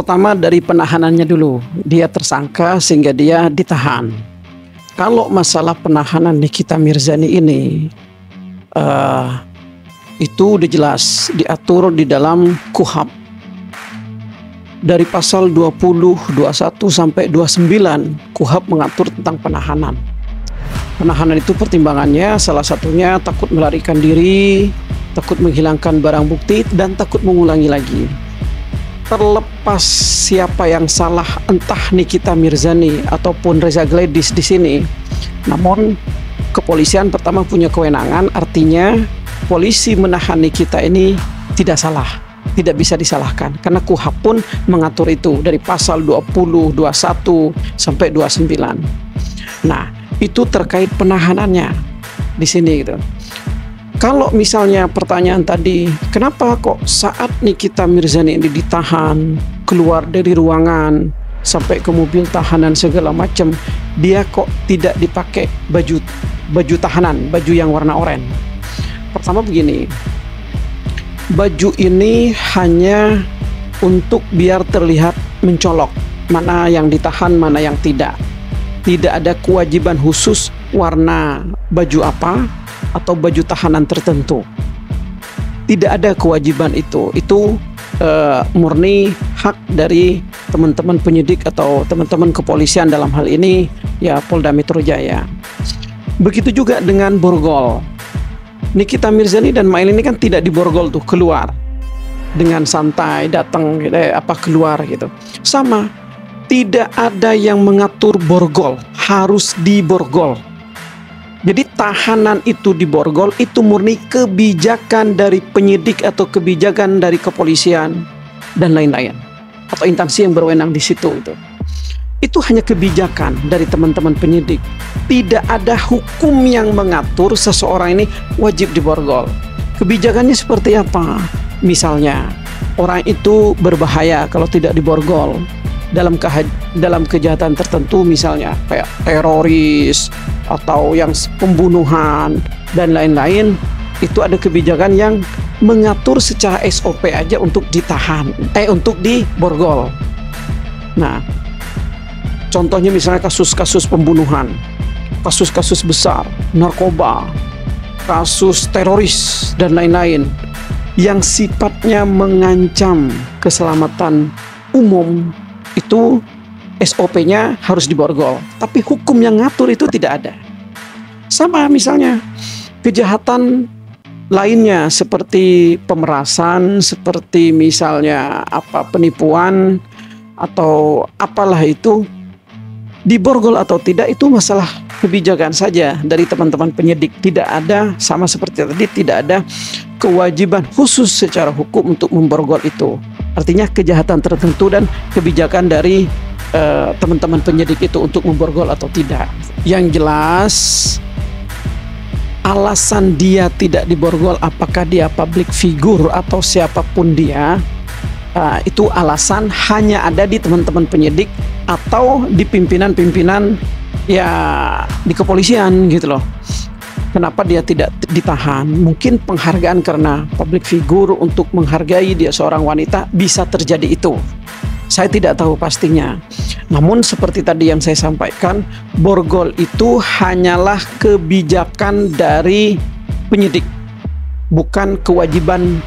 pertama dari penahanannya dulu. Dia tersangka sehingga dia ditahan. Kalau masalah penahanan Nikita Mirzani ini, itu udah jelas diatur di dalam KUHP. Dari pasal 20, 21 sampai 29 KUHP mengatur tentang penahanan. Penahanan itu pertimbangannya salah satunya takut melarikan diri, takut menghilangkan barang bukti, dan takut mengulangi lagi. Terlepas siapa yang salah, entah Nikita Mirzani ataupun Reza Gledis di sini, namun kepolisian pertama punya kewenangan, artinya polisi menahan Nikita ini tidak salah, tidak bisa disalahkan karena KUHP pun mengatur itu dari pasal 20, 21 sampai 29. Nah, itu terkait penahanannya di sini gitu. Kalau misalnya pertanyaan tadi, kenapa kok saat Nikita Mirzani ini ditahan, keluar dari ruangan, sampai ke mobil tahanan segala macam, dia kok tidak dipakai baju tahanan, baju yang warna oranye? Pertama begini, baju ini hanya untuk biar terlihat mencolok, mana yang ditahan, mana yang tidak. Tidak ada kewajiban khusus warna baju apa atau baju tahanan tertentu. Tidak ada kewajiban itu. Itu murni hak dari teman-teman penyidik atau teman-teman kepolisian, dalam hal ini ya Polda Metro Jaya. Begitu juga dengan borgol. Nikita Mirzani dan Mail ini kan tidak diborgol tuh, keluar dengan santai datang keluar gitu. Sama, tidak ada yang mengatur borgol, harus diborgol. Jadi tahanan itu diborgol, itu murni kebijakan dari penyidik atau kebijakan dari kepolisian dan lain-lain, atau instansi yang berwenang di situ itu. Itu hanya kebijakan dari teman-teman penyidik. Tidak ada hukum yang mengatur seseorang ini wajib diborgol. Kebijakannya seperti apa? Misalnya, orang itu berbahaya kalau tidak diborgol. Dalam kejahatan tertentu, misalnya kayak teroris atau yang pembunuhan dan lain-lain, itu ada kebijakan yang mengatur secara SOP aja untuk ditahan, untuk diborgol. Nah, contohnya misalnya kasus-kasus pembunuhan, kasus-kasus besar, narkoba, kasus teroris dan lain-lain yang sifatnya mengancam keselamatan umum, itu SOP-nya harus diborgol, tapi hukum yang ngatur itu tidak ada. Sama misalnya kejahatan lainnya seperti pemerasan, seperti misalnya penipuan atau apalah itu, diborgol atau tidak itu masalah kebijakan saja dari teman-teman penyidik. Tidak ada, sama seperti tadi, tidak ada kewajiban khusus secara hukum untuk memborgol itu. Artinya kejahatan tertentu dan kebijakan dari teman-teman penyidik itu untuk memborgol atau tidak. Yang jelas, alasan dia tidak diborgol, apakah dia public figure atau siapapun dia, itu alasan hanya ada di teman-teman penyidik atau di pimpinan-pimpinan ya di kepolisian gitu loh. Kenapa dia tidak ditahan? Mungkin penghargaan karena public figure untuk menghargai dia seorang wanita, bisa terjadi itu. Saya tidak tahu pastinya. Namun seperti tadi yang saya sampaikan, borgol itu hanyalah kebijakan dari penyidik, bukan kewajiban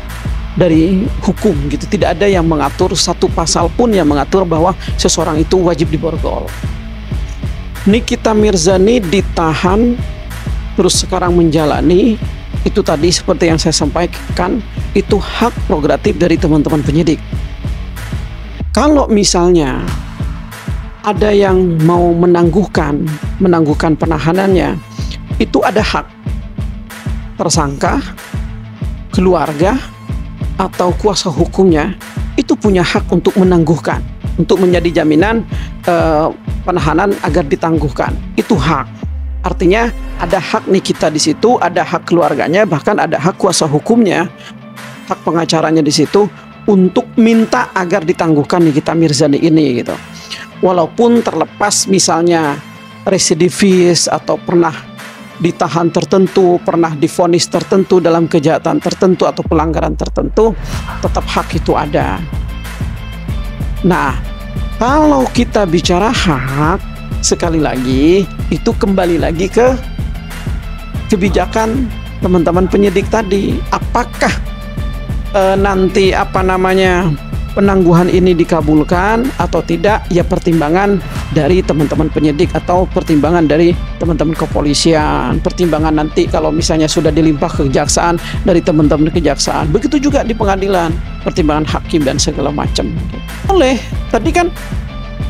dari hukum gitu. Tidak ada yang mengatur, satu pasal pun yang mengatur bahwa seseorang itu wajib diborgol. Nikita Mirzani ditahan, terus sekarang menjalani, itu tadi seperti yang saya sampaikan, itu hak prerogatif dari teman-teman penyidik. Kalau misalnya ada yang mau menangguhkan penahanannya, itu ada hak tersangka, keluarga, atau kuasa hukumnya, itu punya hak untuk menangguhkan, untuk menjadi jaminan penahanan agar ditangguhkan. Itu hak. Artinya ada hak Nikita di situ, ada hak keluarganya, bahkan ada hak kuasa hukumnya, hak pengacaranya di situ untuk minta agar ditangguhkan Nikita Mirzani ini gitu. Walaupun terlepas misalnya residivis atau pernah ditahan tertentu, pernah divonis tertentu dalam kejahatan tertentu atau pelanggaran tertentu, tetap hak itu ada. Nah, kalau kita bicara hak, sekali lagi itu kembali lagi ke kebijakan teman-teman penyidik tadi. Apakah nanti penangguhan ini dikabulkan atau tidak, ya pertimbangan dari teman-teman penyidik atau pertimbangan dari teman-teman kepolisian, pertimbangan nanti kalau misalnya sudah dilimpah ke kejaksaan dari teman-teman kejaksaan, begitu juga di pengadilan, pertimbangan hakim dan segala macam. Oleh tadi kan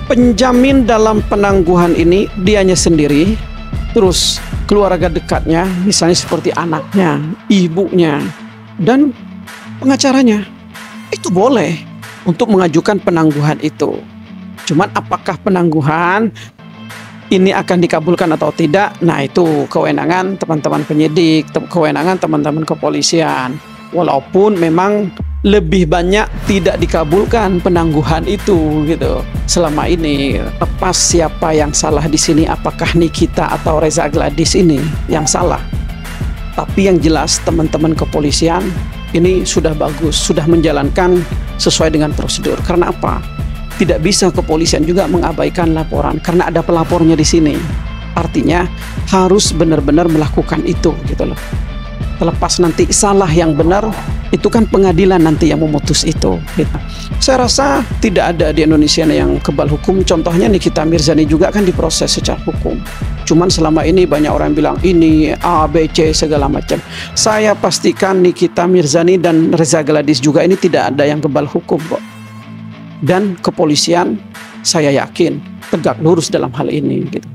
penjamin dalam penangguhan ini dianya sendiri, terus keluarga dekatnya, misalnya seperti anaknya, ibunya, dan pengacaranya, itu boleh untuk mengajukan penangguhan itu. Cuman apakah penangguhan ini akan dikabulkan atau tidak, nah itu kewenangan teman-teman penyidik, kewenangan teman-teman kepolisian. Walaupun memang lebih banyak tidak dikabulkan penangguhan itu gitu. Selama ini lepas siapa yang salah di sini, apakah Nikita atau Reza Gladys ini yang salah. Tapi yang jelas teman-teman kepolisian ini sudah bagus, sudah menjalankan sesuai dengan prosedur. Karena apa? Tidak bisa kepolisian juga mengabaikan laporan karena ada pelapornya di sini. Artinya harus benar-benar melakukan itu gitu loh. Terlepas nanti salah yang benar, itu kan pengadilan nanti yang memutus itu gitu. Saya rasa tidak ada di Indonesia yang kebal hukum. Contohnya Nikita Mirzani juga kan diproses secara hukum. Cuman selama ini banyak orang bilang ini A, B, C segala macam. Saya pastikan Nikita Mirzani dan Reza Gladys juga ini tidak ada yang kebal hukum kok. Dan kepolisian saya yakin tegak lurus dalam hal ini gitu.